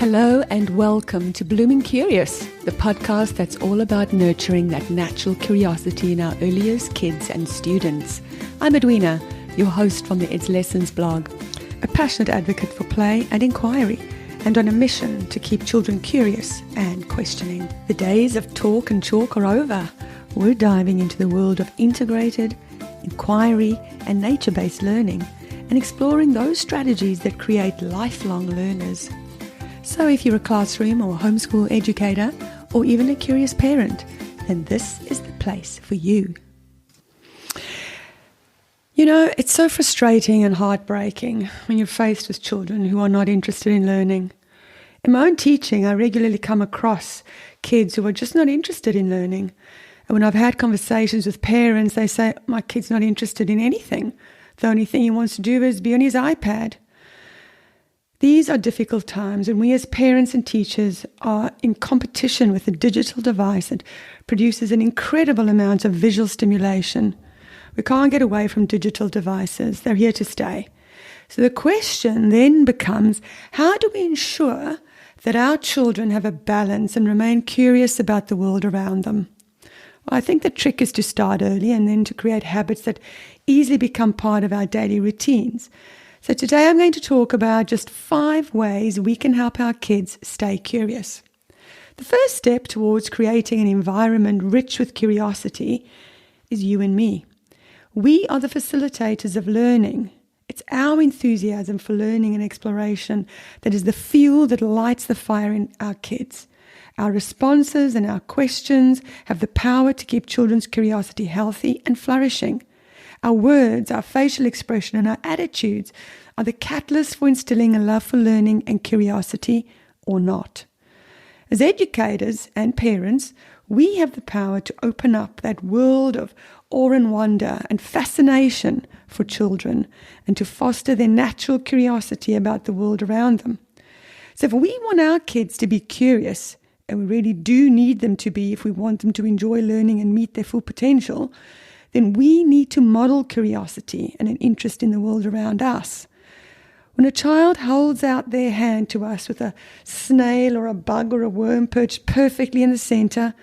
Hello and welcome to Blooming Curious, the podcast that's all about nurturing that natural curiosity in our earliest kids and students. I'm Edwina, your host from the It's Lessons blog, a passionate advocate for play and inquiry, and on a mission to keep children curious and questioning. The days of talk and chalk are over. We're diving into the world of integrated inquiry and nature-based learning and exploring those strategies that create lifelong learners. So if you're a classroom or homeschool educator or even a curious parent, then this is the place for you. You know, it's so frustrating and heartbreaking when you're faced with children who are not interested in learning. In my own teaching, I regularly come across kids who are just not interested in learning. And when I've had conversations with parents, they say, my kid's not interested in anything. The only thing he wants to do is be on his iPad. These are difficult times, and we as parents and teachers are in competition with a digital device that produces an incredible amount of visual stimulation. We can't get away from digital devices. They're here to stay. So the question then becomes, how do we ensure that our children have a balance and remain curious about the world around them? Well, I think the trick is to start early and then to create habits that easily become part of our daily routines. So today I'm going to talk about just 5 ways we can help our kids stay curious. The first step towards creating an environment rich with curiosity is you and me. We are the facilitators of learning. It's our enthusiasm for learning and exploration that is the fuel that lights the fire in our kids. Our responses and our questions have the power to keep children's curiosity healthy and flourishing. Our words, our facial expression, and our attitudes are the catalyst for instilling a love for learning and curiosity or not. As educators and parents, we have the power to open up that world of awe and wonder and fascination for children and to foster their natural curiosity about the world around them. So if we want our kids to be curious, and we really do need them to be if we want them to enjoy learning and meet their full potential, then we need to model curiosity and an interest in the world around us. When a child holds out their hand to us with a snail or a bug or a worm perched perfectly in the center,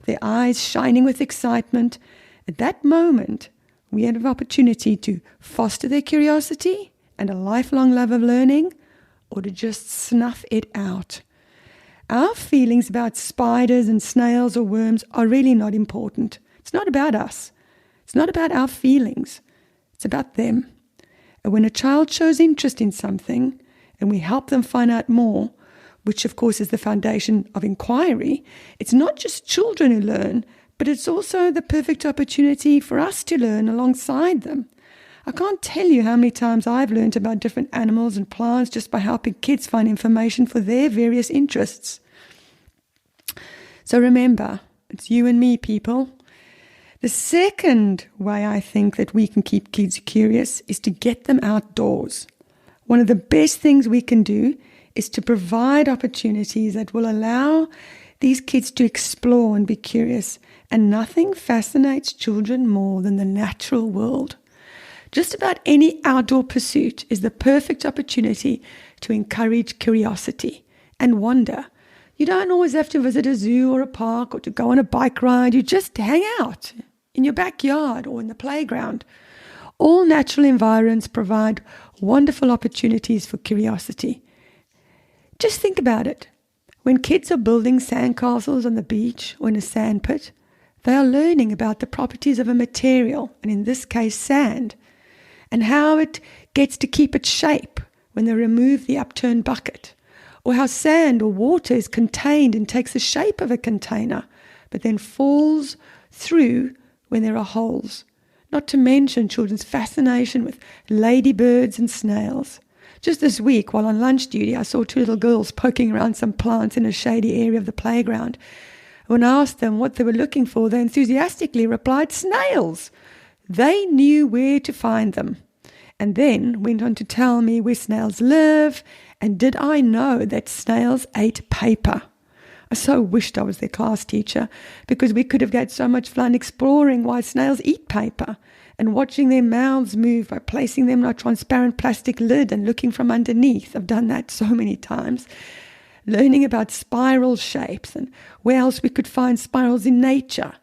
their eyes shining with excitement, at that moment, we have an opportunity to foster their curiosity and a lifelong love of learning, or to just snuff it out. Our feelings about spiders and snails or worms are really not important. It's not about us. It's not about our feelings. It's about them. And when a child shows interest in something and we help them find out more, which of course is the foundation of inquiry, it's not just children who learn, but it's also the perfect opportunity for us to learn alongside them. I can't tell you how many times I've learned about different animals and plants just by helping kids find information for their various interests. So remember, it's you and me, people. The second way I think that we can keep kids curious is to get them outdoors. One of the best things we can do is to provide opportunities that will allow these kids to explore and be curious. And nothing fascinates children more than the natural world. Just about any outdoor pursuit is the perfect opportunity to encourage curiosity and wonder. You don't always have to visit a zoo or a park or to go on a bike ride. You just hang out in your backyard or in the playground. All natural environments provide wonderful opportunities for curiosity. Just think about it. When kids are building sandcastles on the beach or in a sand pit, they are learning about the properties of a material, and in this case sand, and how it gets to keep its shape when they remove the upturned bucket, or how sand or water is contained and takes the shape of a container, but then falls through when there are holes. Not to mention children's fascination with ladybirds and snails. Just this week, while on lunch duty, I saw 2 little girls poking around some plants in a shady area of the playground. When I asked them what they were looking for, they enthusiastically replied, snails. They knew where to find them, and then went on to tell me where snails live, and did I know that snails ate paper. I so wished I was their class teacher, because we could have had so much fun exploring why snails eat paper and watching their mouths move by placing them on a transparent plastic lid and looking from underneath. I've done that so many times. learning about spiral shapes and where else we could find spirals in nature,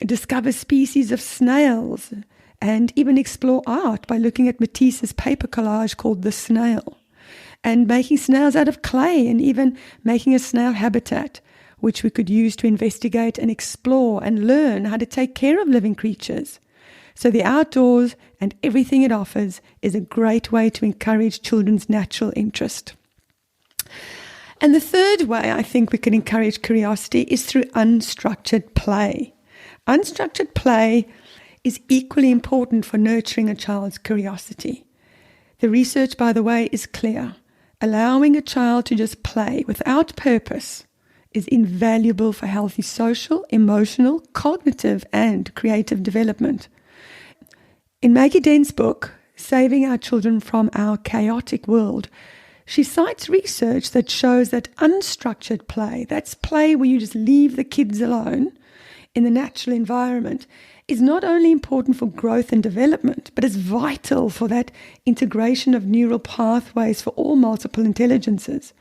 discover species of snails, and even explore art by looking at Matisse's paper collage called The Snail, and making snails out of clay, and even making a snail habitat, which we could use to investigate and explore and learn how to take care of living creatures. So the outdoors and everything it offers is a great way to encourage children's natural interest. And the third way I think we can encourage curiosity is through unstructured play. Unstructured play is equally important for nurturing a child's curiosity. The research, by the way, is clear. Allowing a child to just play without purpose is invaluable for healthy social, emotional, cognitive, and creative development. In Maggie Dent's book, Saving Our Children from Our Chaotic World, she cites research that shows that unstructured play, that's play where you just leave the kids alone in the natural environment, is not only important for growth and development, but is vital for that integration of neural pathways for all multiple intelligences.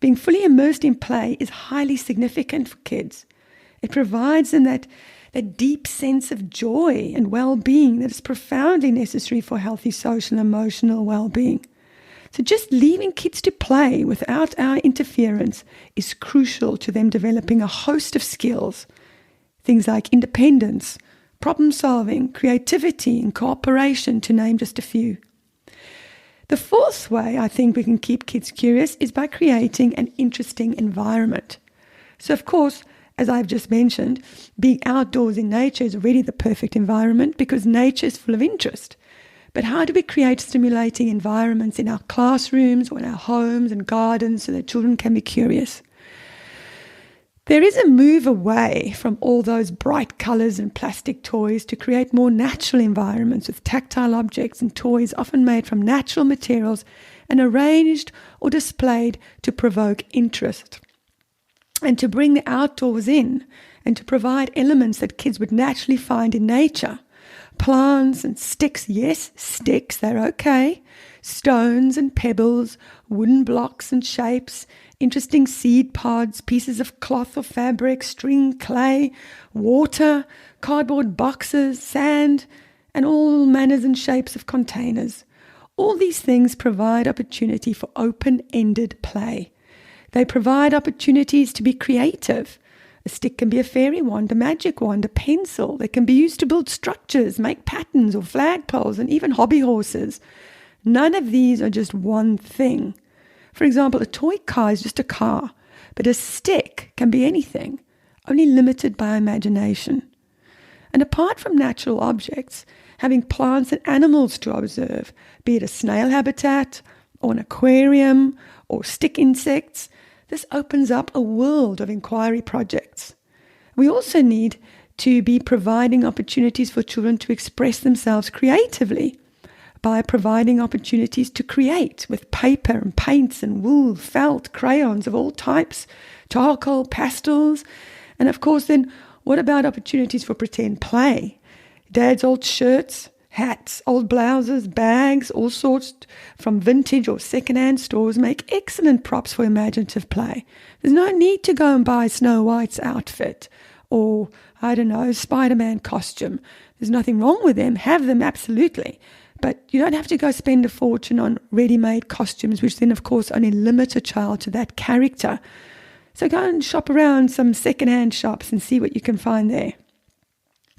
Being fully immersed in play is highly significant for kids. It provides them that deep sense of joy and well-being that is profoundly necessary for healthy social and emotional well-being. So just leaving kids to play without our interference is crucial to them developing a host of skills, things like independence, problem-solving, creativity, and cooperation, to name just a few. The fourth way I think we can keep kids curious is by creating an interesting environment. So, of course, as I've just mentioned, being outdoors in nature is already the perfect environment because nature is full of interest. But how do we create stimulating environments in our classrooms or in our homes and gardens so that children can be curious? There is a move away from all those bright colours and plastic toys to create more natural environments with tactile objects and toys often made from natural materials and arranged or displayed to provoke interest, and to bring the outdoors in and to provide elements that kids would naturally find in nature. Plants and sticks, yes, sticks, they're okay. Stones and pebbles, wooden blocks and shapes, interesting seed pods, pieces of cloth or fabric, string, clay, water, cardboard boxes, sand, and all manners and shapes of containers. All these things provide opportunity for open-ended play. They provide opportunities to be creative. A stick can be a fairy wand, a magic wand, a pencil. They can be used to build structures, make patterns or flagpoles, and even hobby horses. None of these are just one thing. For example, a toy car is just a car, but a stick can be anything, only limited by imagination. And apart from natural objects, having plants and animals to observe, be it a snail habitat or an aquarium or stick insects, this opens up a world of inquiry projects. We also need to be providing opportunities for children to express themselves creatively by providing opportunities to create with paper and paints and wool, felt, crayons of all types, charcoal, pastels. And of course then, what about opportunities for pretend play? Dad's old shirts, hats, old blouses, bags, all sorts from vintage or second-hand stores make excellent props for imaginative play. There's no need to go and buy Snow White's outfit or, I don't know, Spider-Man costume. There's nothing wrong with them. Have them, absolutely. But you don't have to go spend a fortune on ready-made costumes, which then, of course, only limit a child to that character. So go and shop around some second-hand shops and see what you can find there.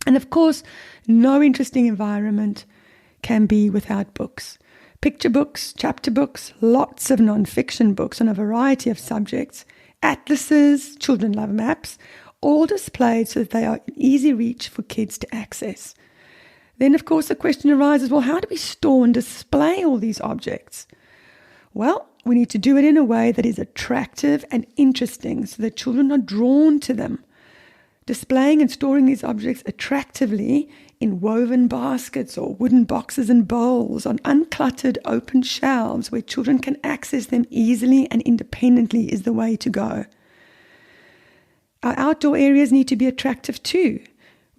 And of course, no interesting environment can be without books. Picture books, chapter books, lots of non-fiction books on a variety of subjects, atlases, children love maps, all displayed so that they are in easy reach for kids to access. Then, of course, the question arises, well, how do we store and display all these objects? Well, we need to do it in a way that is attractive and interesting so that children are drawn to them. Displaying and storing these objects attractively in woven baskets or wooden boxes and bowls on uncluttered open shelves where children can access them easily and independently is the way to go. Our outdoor areas need to be attractive too.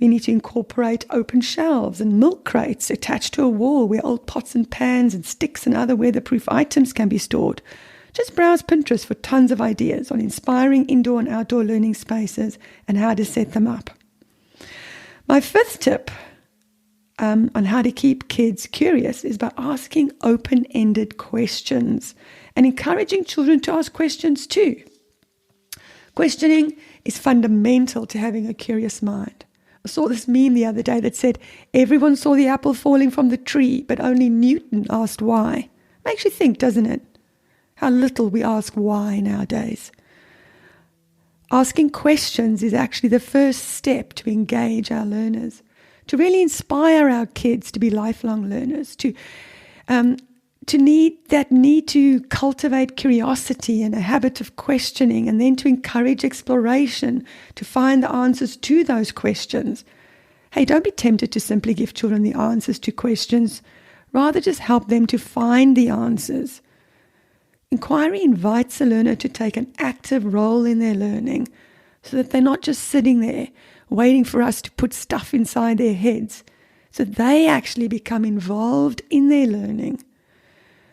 We need to incorporate open shelves and milk crates attached to a wall where old pots and pans and sticks and other weatherproof items can be stored. Just browse Pinterest for tons of ideas on inspiring indoor and outdoor learning spaces and how to set them up. My fifth tip on how to keep kids curious is by asking open-ended questions and encouraging children to ask questions too. Questioning is fundamental to having a curious mind. I saw this meme the other day that said, everyone saw the apple falling from the tree, but only Newton asked why. Makes you think, doesn't it? How little we ask why nowadays. Asking questions is actually the first step to engage our learners, to really inspire our kids to be lifelong learners, to need to cultivate curiosity and a habit of questioning, and then to encourage exploration to find the answers to those questions. Hey, don't be tempted to simply give children the answers to questions. Rather, just help them to find the answers. Inquiry invites a learner to take an active role in their learning so that they're not just sitting there waiting for us to put stuff inside their heads, so they actually become involved in their learning.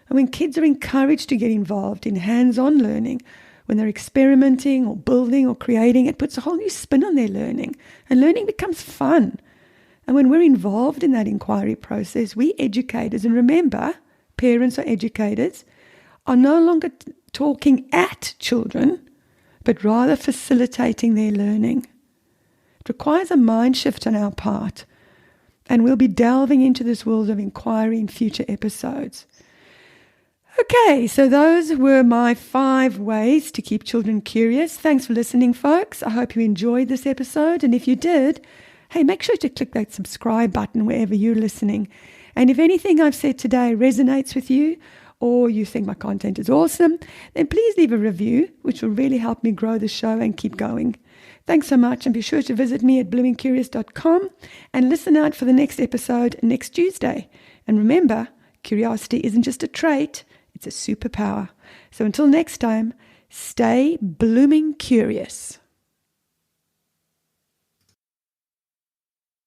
And when kids are encouraged to get involved in hands-on learning, when they're experimenting or building or creating, it puts a whole new spin on their learning, and learning becomes fun. And when we're involved in that inquiry process, we educators, and remember, parents or educators, are no longer talking at children, but rather facilitating their learning. It requires a mind shift on our part, and we'll be delving into this world of inquiry in future episodes. Okay, so those were my 5 ways to keep children curious. Thanks for listening, folks. I hope you enjoyed this episode. And if you did, hey, make sure to click that subscribe button wherever you're listening. And if anything I've said today resonates with you, or you think my content is awesome, then please leave a review, which will really help me grow the show and keep going. Thanks so much, and be sure to visit me at bloomingcurious.com and listen out for the next episode next Tuesday. And remember, curiosity isn't just a trait, it's a superpower. So until next time, stay blooming curious.